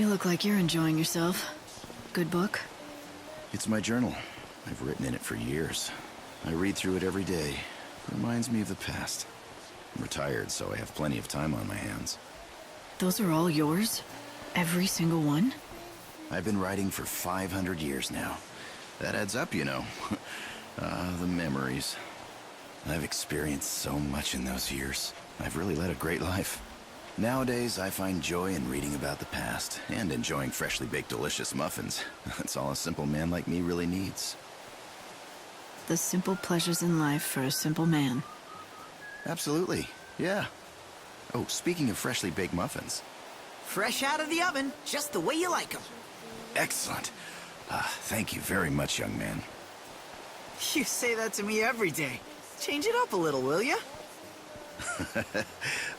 You look like you're enjoying yourself. Good book? It's my journal. I've written in it for years. I read through it every day. It reminds me of the past. I'm retired, so I have plenty of time on my hands. Those are all yours? Every single one? I've been writing for 500 years now. That adds up, you know. The memories. I've experienced so much in those years. I've really led a great life. Nowadays, I find joy in reading about the past and enjoying freshly baked delicious muffins. That's all a simple man like me really needs. The simple pleasures in life for a simple man. Absolutely, yeah. Oh, speaking of freshly baked muffins. Fresh out of the oven, just the way you like them. Excellent. Thank you very much, young man. You say that to me every day. Change it up a little, will ya?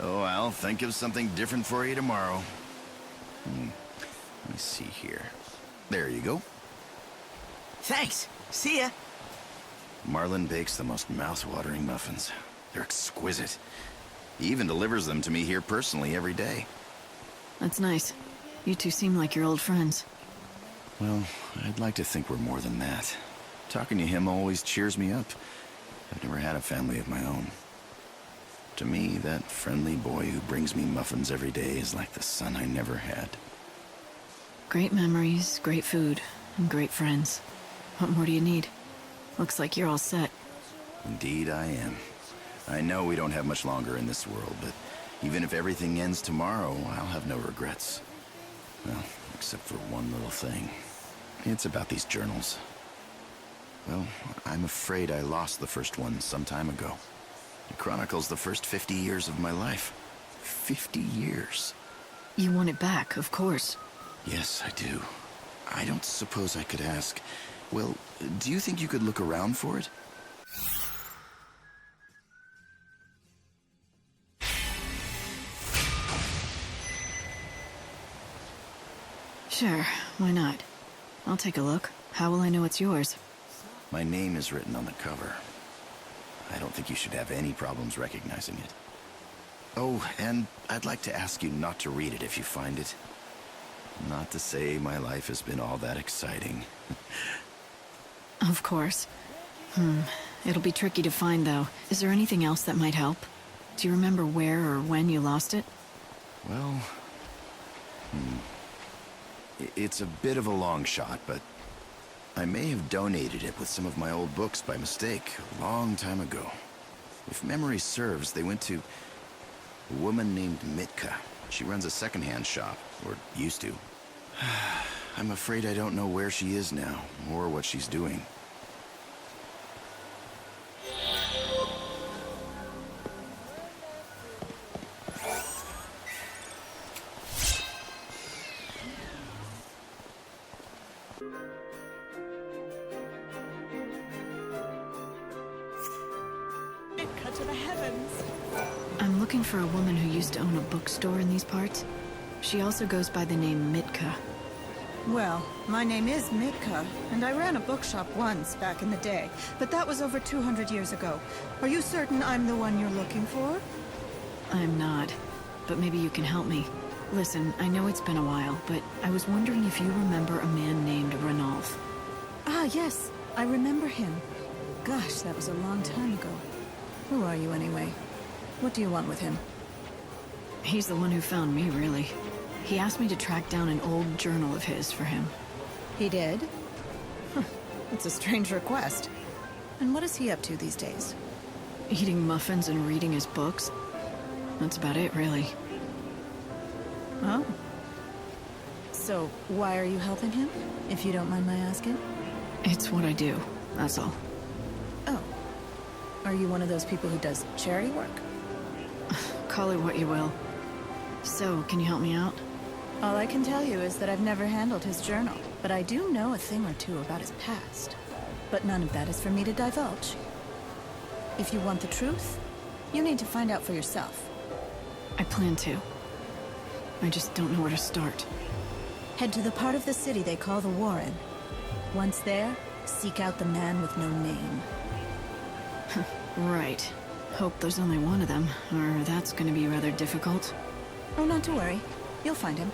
Oh, I'll think of something different for you tomorrow. Let me see here. There you go. Thanks. See ya. Marlon bakes the most mouth-watering muffins. They're exquisite. He even delivers them to me here personally every day. That's nice. You two seem like you're old friends. Well, I'd like to think we're more than that. Talking to him always cheers me up. I've never had a family of my own. To me, that friendly boy who brings me muffins every day is like the son I never had. Great memories, great food, and great friends. What more do you need? Looks like you're all set. Indeed I am. I know we don't have much longer in this world, but even if everything ends tomorrow, I'll have no regrets. Well, except for one little thing. It's about these journals. Well, I'm afraid I lost the first one some time ago. It chronicles the first 50 years of my life. 50 years. You want it back, of course. Yes, I do. I don't suppose I could ask. Well, do you think you could look around for it? Sure, why not? I'll take a look. How will I know it's yours? My name is written on the cover. I don't think you should have any problems recognizing it. Oh, and I'd like to ask you not to read it if you find it. Not to say my life has been all that exciting. Of course. It'll be tricky to find, though. Is there anything else that might help? Do you remember where or when you lost it? Well, it's a bit of a long shot, but I may have donated it with some of my old books by mistake a long time ago. If memory serves, they went to a woman named Mitka. She runs a secondhand shop, or used to. I'm afraid I don't know where she is now, or what she's doing. Cut to the heavens. I'm looking for a woman who used to own a bookstore in these parts. She also goes by the name Mitka. Well, my name is Mitka, and I ran a bookshop once back in the day, but that was over 200 years ago. Are you certain I'm the one you're looking for? I'm not, but maybe you can help me. Listen, I know it's been a while, but I was wondering if you remember a man named Ranulf. Ah, yes, I remember him. Gosh, that was a long time ago. Who are you anyway? What do you want with him? He's the one who found me, really. He asked me to track down an old journal of his for him. He did? Huh, that's a strange request. And what is he up to these days? Eating muffins and reading his books. That's about it, really. Oh. So, why are you helping him, if you don't mind my asking? It's what I do, that's all. Oh. Are you one of those people who does charity work? Call it what you will. So, can you help me out? All I can tell you is that I've never handled his journal, but I do know a thing or two about his past. But none of that is for me to divulge. If you want the truth, you need to find out for yourself. I plan to. I just don't know where to start. Head to the part of the city they call the Warren. Once there, seek out the man with no name. Right. Hope there's only one of them, or that's gonna be rather difficult. Oh, not to worry. You'll find him.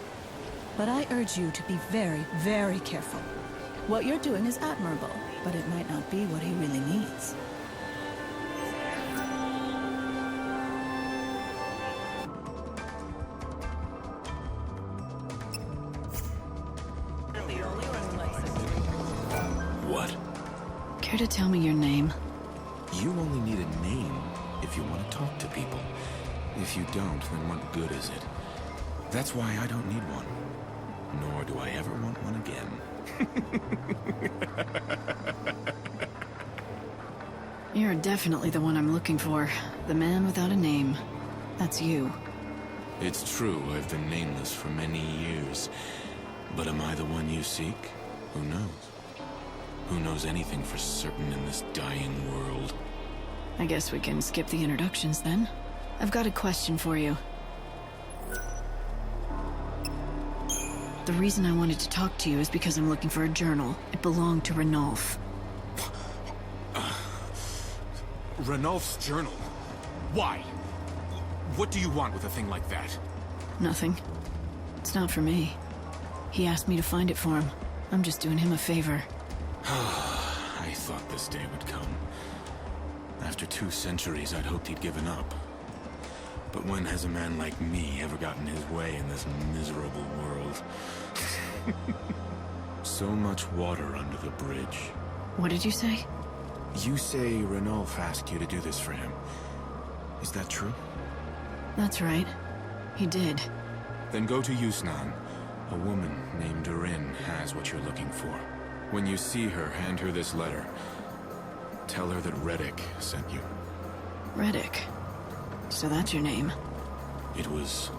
But I urge you to be very, very careful. What you're doing is admirable, but it might not be what he really needs. What? Care to tell me your name? You only need a name if you want to talk to people. If you don't, then what good is it? That's why I don't need one. Nor do I ever want one again. You're definitely the one I'm looking for. The man without a name. That's you. It's true, I've been nameless for many years. But am I the one you seek? Who knows? Who knows anything for certain in this dying world? I guess we can skip the introductions then. I've got a question for you. The reason I wanted to talk to you is because I'm looking for a journal. It belonged to Ranulf. Ranulf's journal? Why? What do you want with a thing like that? Nothing. It's not for me. He asked me to find it for him. I'm just doing him a favor. I thought this day would come. After 2 centuries, I'd hoped he'd given up. But when has a man like me ever gotten his way in this miserable world? So much water under the bridge. What did you say? You say Ranulf asked you to do this for him. Is that true? That's right. He did. Then go to Yusnan. A woman named Durin has what you're looking for. When you see her, hand her this letter. Tell her that Reddick sent you. Reddick. So that's your name. It was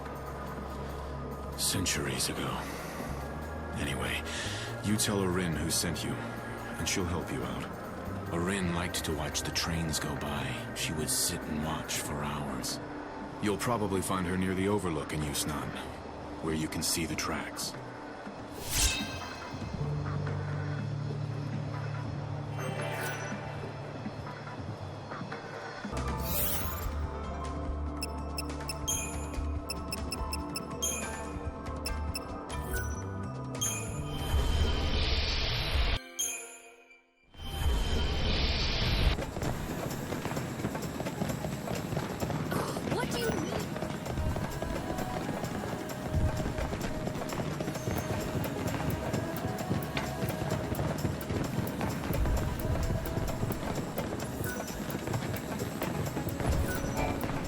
centuries ago. Anyway, you tell Orin who sent you, and she'll help you out. Orin liked to watch the trains go by. She would sit and watch for hours. You'll probably find her near the Overlook in Yusnan, where you can see the tracks. What do you mean?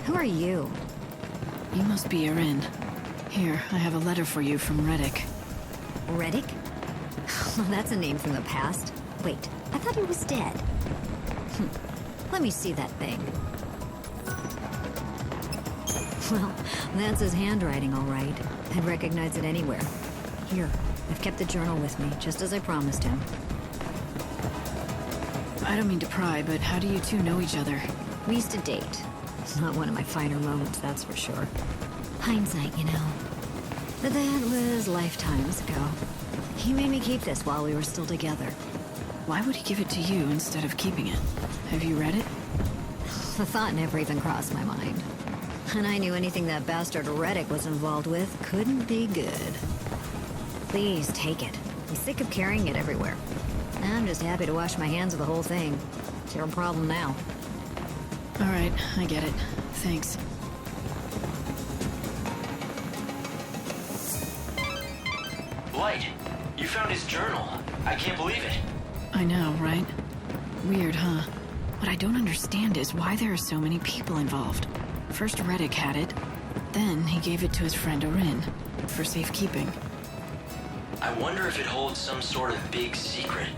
Who are you? You must be Erin. Here, I have a letter for you from Reddick. Reddick? Well, that's a name from the past. Wait, I thought he was dead. Let me see that thing. Well, that's his handwriting, all right. I'd recognize it anywhere. Here, I've kept the journal with me, just as I promised him. I don't mean to pry, but how do you two know each other? We used to date. Not one of my finer moments, that's for sure. Hindsight, you know. But that was lifetimes ago. He made me keep this while we were still together. Why would he give it to you instead of keeping it? Have you read it? The thought never even crossed my mind. And I knew anything that bastard Reddick was involved with couldn't be good. Please take it. I'm sick of carrying it everywhere. I'm just happy to wash my hands of the whole thing. It's your problem now. All right, I get it. Thanks. Light, you found his journal. I can't believe it. I know, right? Weird, huh? What I don't understand is why there are so many people involved. First Reddick had it, then he gave it to his friend Orin, for safekeeping. I wonder if it holds some sort of big secret.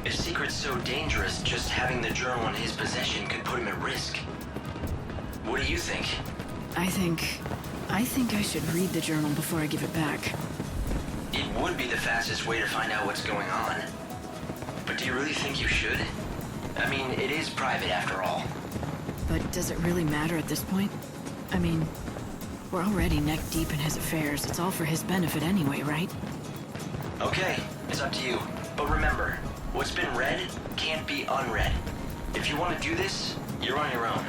If secret's so dangerous, just having the journal in his possession could put him at risk. What do you think? I think I should read the journal before I give it back. It would be the fastest way to find out what's going on. But do you really think you should? I mean, it is private after all. But does it really matter at this point? I mean, we're already neck deep in his affairs. It's all for his benefit anyway, right? Okay, it's up to you. But remember, what's been read can't be unread. If you want to do this, you're on your own.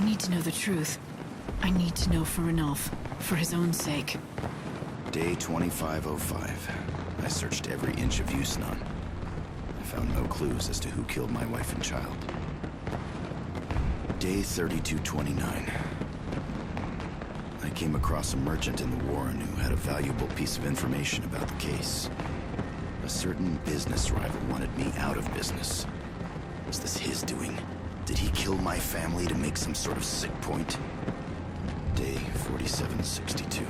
need to know the truth. I need to know for Ranulph, for his own sake. Day 2505. I searched every inch of Yusnan. I found no clues as to who killed my wife and child. Day 3229. I came across a merchant in the Warren who had a valuable piece of information about the case. A certain business rival wanted me out of business. Was this his doing? Did he kill my family to make some sort of sick point? Day 4762.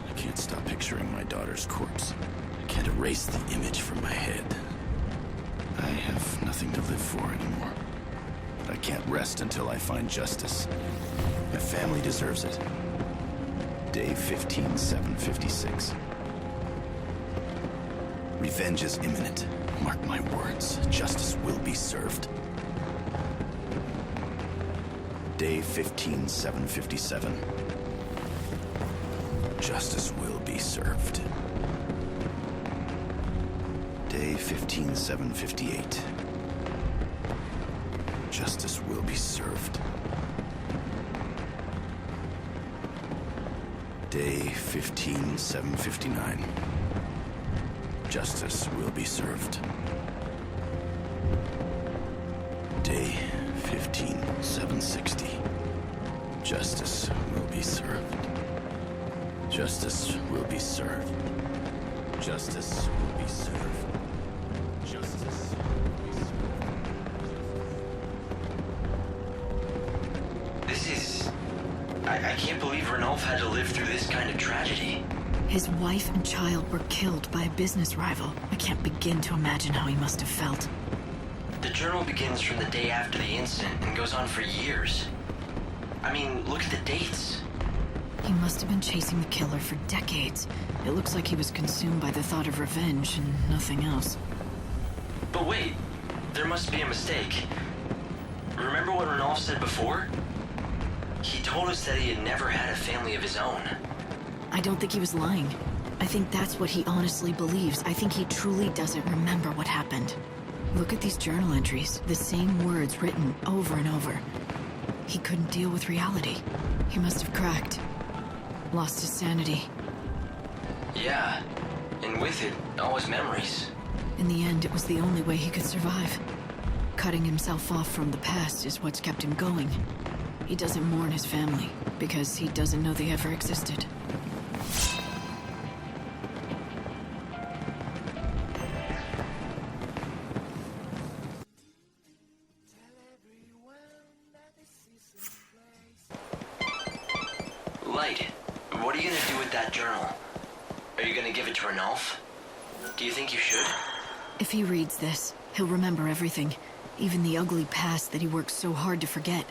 I can't stop picturing my daughter's corpse. I can't erase the image from my head. I have nothing to live for anymore. But I can't rest until I find justice. My family deserves it. Day 15756. Revenge is imminent. Mark my words. Justice will be served. Day 15757. Justice will be served. Day 15758. Justice will be served. Day 15759. Justice will be served. Day 15760. Justice will be served. Justice will be served. Justice will be served. Justice will be served. This is... I can't believe Ranulph had to live through this kind of tragedy. His wife and child were killed by a business rival. I can't begin to imagine how he must have felt. The journal begins from the day after the incident and goes on for years. I mean, look at the dates. He must have been chasing the killer for decades. It looks like he was consumed by the thought of revenge and nothing else. But wait, there must be a mistake. Remember what Ranulph said before? He told us that he had never had a family of his own. I don't think he was lying. I think that's what he honestly believes. I think he truly doesn't remember what happened. Look at these journal entries, the same words written over and over. He couldn't deal with reality. He must have cracked. Lost his sanity. Yeah, and with it, all his memories. In the end, it was the only way he could survive. Cutting himself off from the past is what's kept him going. He doesn't mourn his family, because he doesn't know they ever existed. Light, what are you gonna do with that journal? Are you gonna give it to Ranulph? Do you think you should? If he reads this, he'll remember everything, even the ugly past that he worked so hard to forget.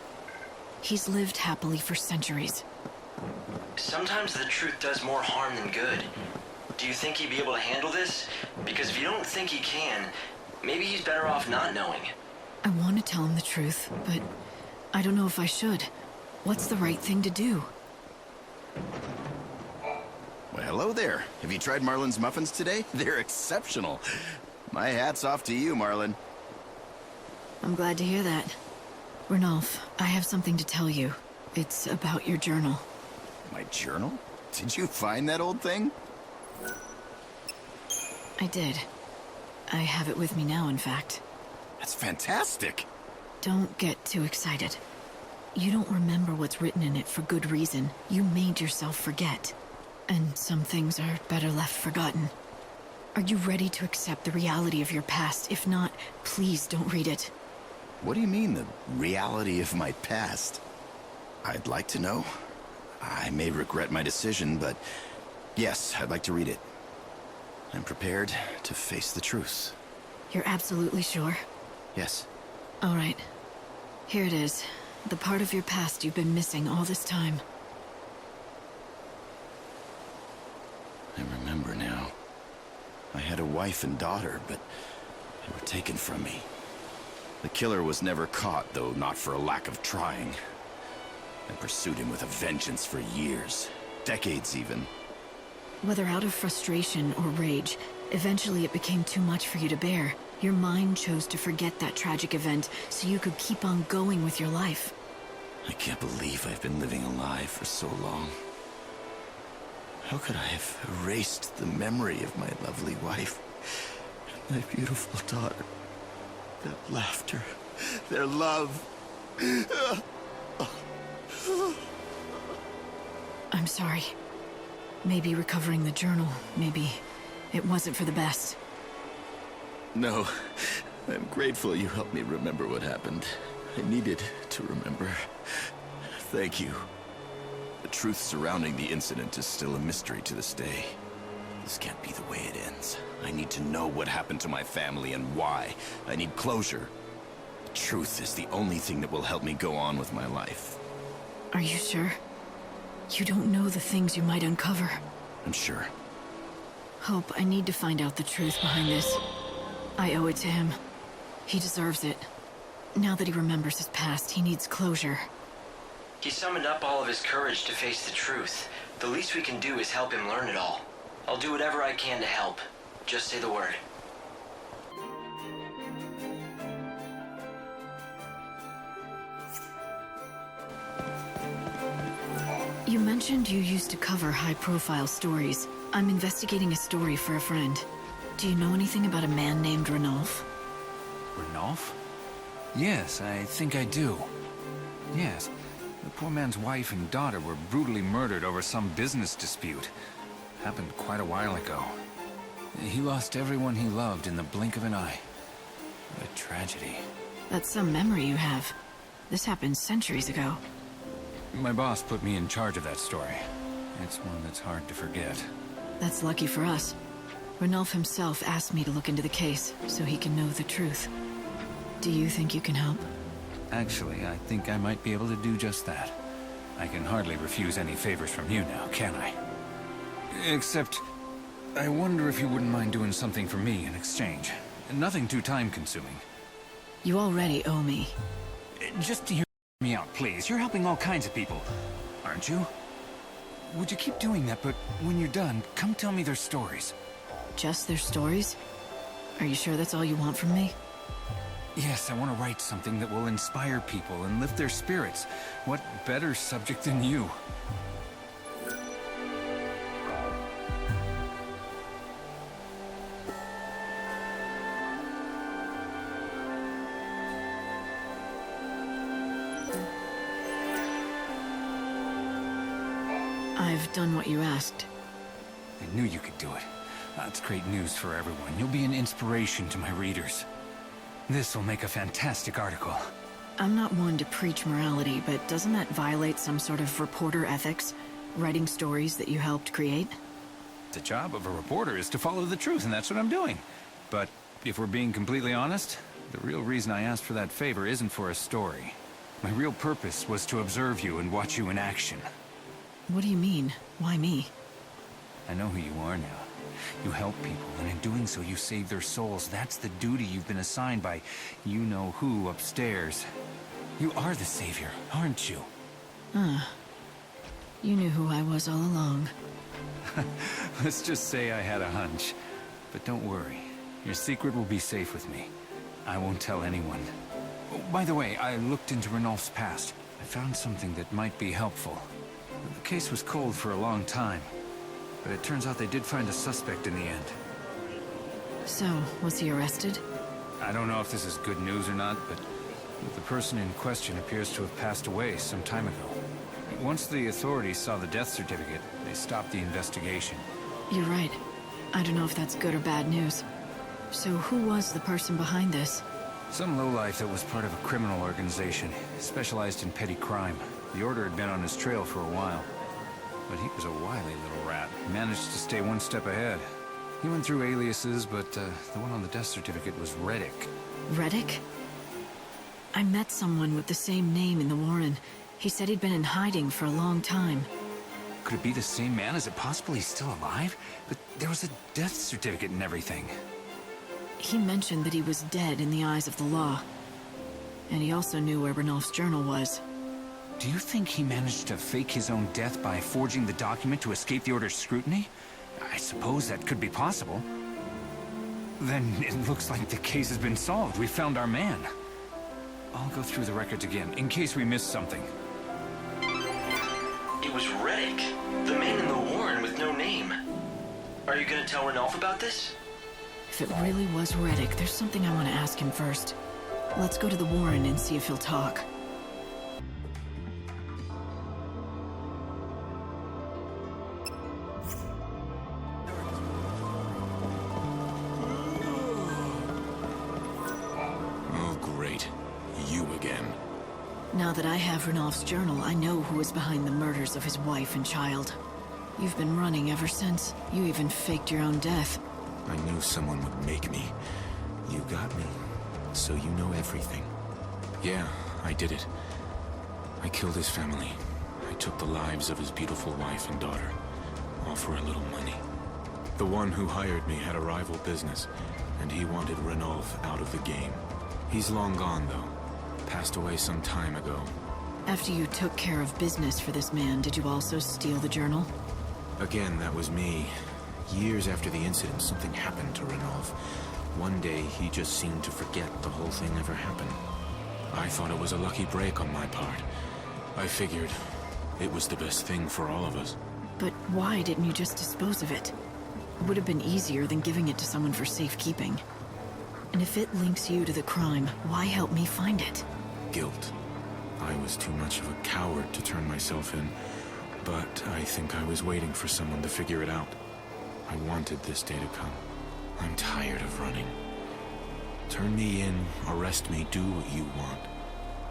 He's lived happily for centuries. Sometimes the truth does more harm than good. Do you think he'd be able to handle this? Because if you don't think he can, maybe he's better off not knowing. I want to tell him the truth, but I don't know if I should. What's the right thing to do? Well, hello there. Have you tried Marlin's muffins today? They're exceptional. My hat's off to you, Marlin. I'm glad to hear that. Ranulph, I have something to tell you. It's about your journal. My journal? Did you find that old thing? I did. I have it with me now, in fact. That's fantastic. Don't get too excited. You don't remember what's written in it for good reason. You made yourself forget. And some things are better left forgotten. Are you ready to accept the reality of your past? If not, please don't read it. What do you mean, the reality of my past? I'd like to know. I may regret my decision, but yes, I'd like to read it. I'm prepared to face the truth. You're absolutely sure? Yes. All right. Here it is. The part of your past you've been missing all this time. I remember now. I had a wife and daughter, but they were taken from me. The killer was never caught, though not for a lack of trying. I pursued him with a vengeance for years, decades even. Whether out of frustration or rage, eventually it became too much for you to bear. Your mind chose to forget that tragic event so you could keep on going with your life. I can't believe I've been living a lie for so long. How could I have erased the memory of my lovely wife and my beautiful daughter? Their laughter, their love. I'm sorry. Maybe recovering the journal, maybe it wasn't for the best. No, I'm grateful you helped me remember what happened. I needed to remember. Thank you. The truth surrounding the incident is still a mystery to this day. This can't be the way it ends. I need to know what happened to my family and why. I need closure. The truth is the only thing that will help me go on with my life. Are you sure? You don't know the things you might uncover. I'm sure. Hope, I need to find out the truth behind this. I owe it to him. He deserves it. Now that he remembers his past, he needs closure. He summoned up all of his courage to face the truth. The least we can do is help him learn it all. I'll do whatever I can to help. Just say the word. You mentioned you used to cover high-profile stories. I'm investigating a story for a friend. Do you know anything about a man named Ranulph? Ranulph? Yes, I think I do. Yes. The poor man's wife and daughter were brutally murdered over some business dispute. Happened quite a while ago. He lost everyone he loved in the blink of an eye. What a tragedy. That's some memory you have. This happened centuries ago. My boss put me in charge of that story. It's one that's hard to forget. That's lucky for us. Ranulph himself asked me to look into the case, so he can know the truth. Do you think you can help? Actually, I think I might be able to do just that. I can hardly refuse any favors from you now, can I? Except, I wonder if you wouldn't mind doing something for me in exchange. Nothing too time-consuming. You already owe me. Just to hear me out, please. You're helping all kinds of people, aren't you? Would you keep doing that, but when you're done, come tell me their stories. Just their stories? Are you sure that's all you want from me? Yes, I want to write something that will inspire people and lift their spirits. What better subject than you? I've done what you asked. I knew you could do it. That's great news for everyone. You'll be an inspiration to my readers. This will make a fantastic article. I'm not one to preach morality, but doesn't that violate some sort of reporter ethics? Writing stories that you helped create? The job of a reporter is to follow the truth, and that's what I'm doing. But if we're being completely honest, the real reason I asked for that favor isn't for a story. My real purpose was to observe you and watch you in action. What do you mean? Why me? I know who you are now. You help people, and in doing so you save their souls. That's the duty you've been assigned by you-know-who upstairs. You are the savior, aren't you? You knew who I was all along. Let's just say I had a hunch. But don't worry. Your secret will be safe with me. I won't tell anyone. Oh, by the way, I looked into Ranulph's past. I found something that might be helpful. The case was cold for a long time. But it turns out they did find a suspect in the end. So, was he arrested? I don't know if this is good news or not, but the person in question appears to have passed away some time ago. Once the authorities saw the death certificate, they stopped the investigation. You're right. I don't know if that's good or bad news. So who was the person behind this? Some lowlife that was part of a criminal organization, specialized in petty crime. The Order had been on his trail for a while. But he was a wily little rat. Managed to stay one step ahead. He went through aliases, but the one on the death certificate was Reddick. Reddick? I met someone with the same name in the Warren. He said he'd been in hiding for a long time. Could it be the same man? Is it possible he's still alive? But there was a death certificate and everything. He mentioned that he was dead in the eyes of the law. And he also knew where Ranulph's journal was. Do you think he managed to fake his own death by forging the document to escape the Order's scrutiny? I suppose that could be possible. Then it looks like the case has been solved. We found our man. I'll go through the records again, in case we missed something. It was Reddick, the man in the Warren with no name. Are you gonna tell Ranulph about this? If it really was Reddick, there's something I want to ask him first. Let's go to the Warren and see if he'll talk. Oh, great. You again. Now that I have Ranulph's journal, I know who is behind the murders of his wife and child. You've been running ever since. You even faked your own death. I knew someone would make me. You got me. So you know everything. Yeah, I did it. I killed his family. I took the lives of his beautiful wife and daughter. All for a little money. The one who hired me had a rival business, and he wanted Ranulph out of the game. He's long gone, though. Passed away some time ago. After you took care of business for this man, did you also steal the journal? Again, that was me. Years after the incident, something happened to Ranulph. One day, he just seemed to forget the whole thing ever happened. I thought it was a lucky break on my part. I figured it was the best thing for all of us. But why didn't you just dispose of it? It would have been easier than giving it to someone for safekeeping. And if it links you to the crime, why help me find it? Guilt. I was too much of a coward to turn myself in, but I think I was waiting for someone to figure it out. I wanted this day to come. I'm tired of running. Turn me in, arrest me, do what you want.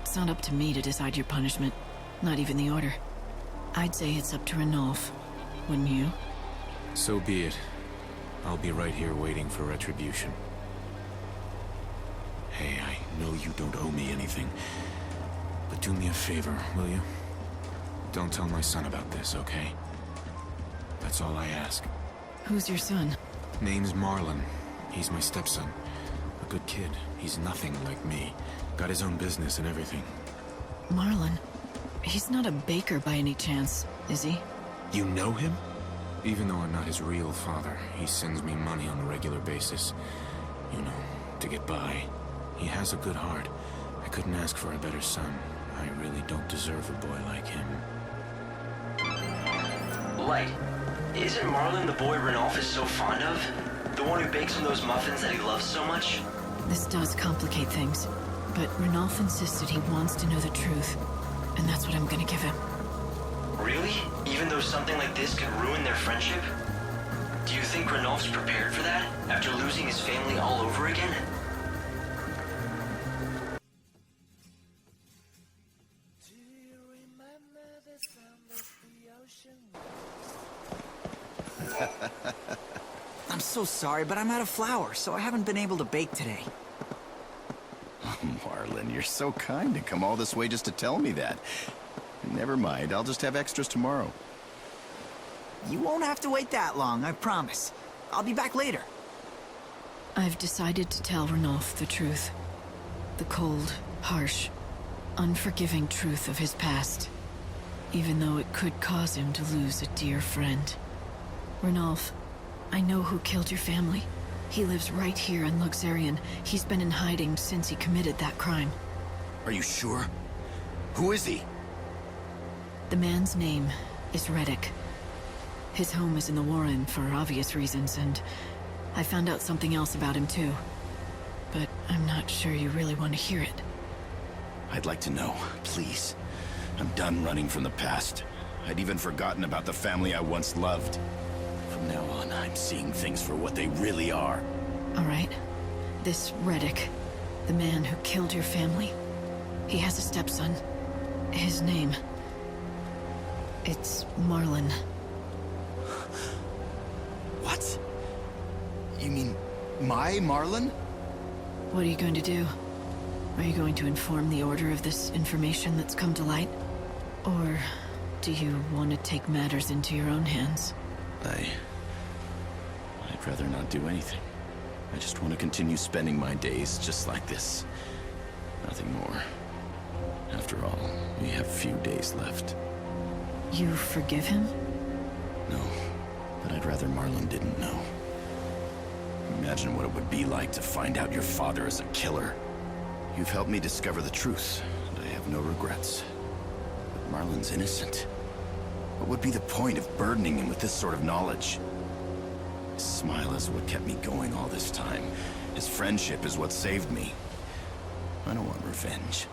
It's not up to me to decide your punishment. Not even the Order. I'd say it's up to Ranulph. Wouldn't you? So be it. I'll be right here waiting for retribution. Hey, I know you don't owe me anything, but do me a favor, will you? Don't tell my son about this, okay? That's all I ask. Who's your son? Name's Marlon. He's my stepson. A good kid. He's nothing like me. Got his own business and everything. Marlon? He's not a baker by any chance, is he? You know him? Even though I'm not his real father, he sends me money on a regular basis. You know, to get by. He has a good heart. I couldn't ask for a better son. I really don't deserve a boy like him. Light, isn't Marlon the boy Ranulph is so fond of? The one who bakes him those muffins that he loves so much? This does complicate things, but Ranulph insisted he wants to know the truth, and that's what I'm gonna give him. Really? Even though something like this could ruin their friendship? Do you think Ranulph's prepared for that, after losing his family all over again? I'm so sorry, but I'm out of flour, so I haven't been able to bake today. Marlon, you're so kind to come all this way just to tell me that. Never mind, I'll just have extras tomorrow. You won't have to wait that long, I promise. I'll be back later. I've decided to tell Ranulph the truth. The cold, harsh, unforgiving truth of his past. Even though it could cause him to lose a dear friend. Ranulph, I know who killed your family. He lives right here in Luxarian. He's been in hiding since he committed that crime. Are you sure? Who is he? The man's name is Reddick. His home is in the Warren for obvious reasons, and I found out something else about him too. But I'm not sure you really want to hear it. I'd like to know, please. I'm done running from the past. I'd even forgotten about the family I once loved. From now on, I'm seeing things for what they really are. All right. This Reddick, the man who killed your family, he has a stepson. His name... it's Marlon. What? You mean my Marlon? What are you going to do? Are you going to inform the Order of this information that's come to light? Or do you want to take matters into your own hands? I'd rather not do anything. I just want to continue spending my days just like this. Nothing more. After all, we have few days left. You forgive him? No, but I'd rather Marlon didn't know. Imagine what it would be like to find out your father is a killer. You've helped me discover the truth, and I have no regrets. But Marlon's innocent. What would be the point of burdening him with this sort of knowledge? His smile is what kept me going all this time. His friendship is what saved me. I don't want revenge.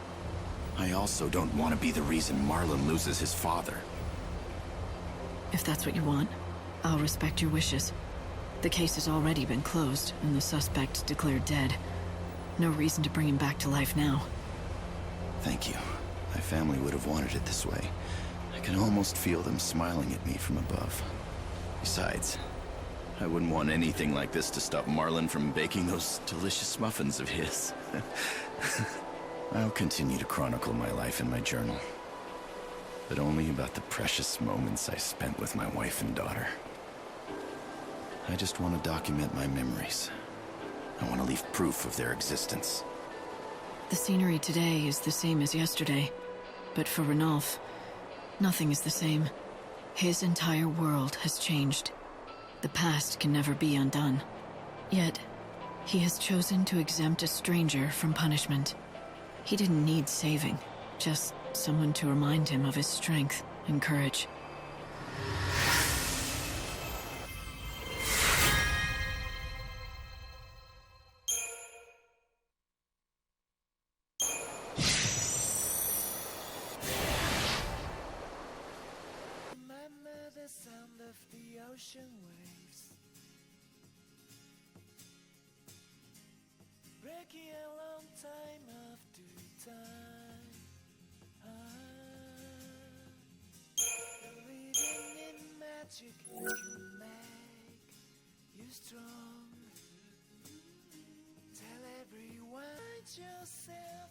I also don't want to be the reason Marlon loses his father. If that's what you want, I'll respect your wishes. The case has already been closed, and the suspect declared dead. No reason to bring him back to life now. Thank you. My family would have wanted it this way. I can almost feel them smiling at me from above. Besides, I wouldn't want anything like this to stop Marlon from baking those delicious muffins of his. I'll continue to chronicle my life in my journal, but only about the precious moments I spent with my wife and daughter. I just want to document my memories. I want to leave proof of their existence. The scenery today is the same as yesterday, but for Ranulph, nothing is the same. His entire world has changed. The past can never be undone. Yet, he has chosen to exempt a stranger from punishment. He didn't need saving, just someone to remind him of his strength and courage. Remember the sound of the ocean waves breaking a long time after time. Believing in magic can make you strong. Tell everyone yourself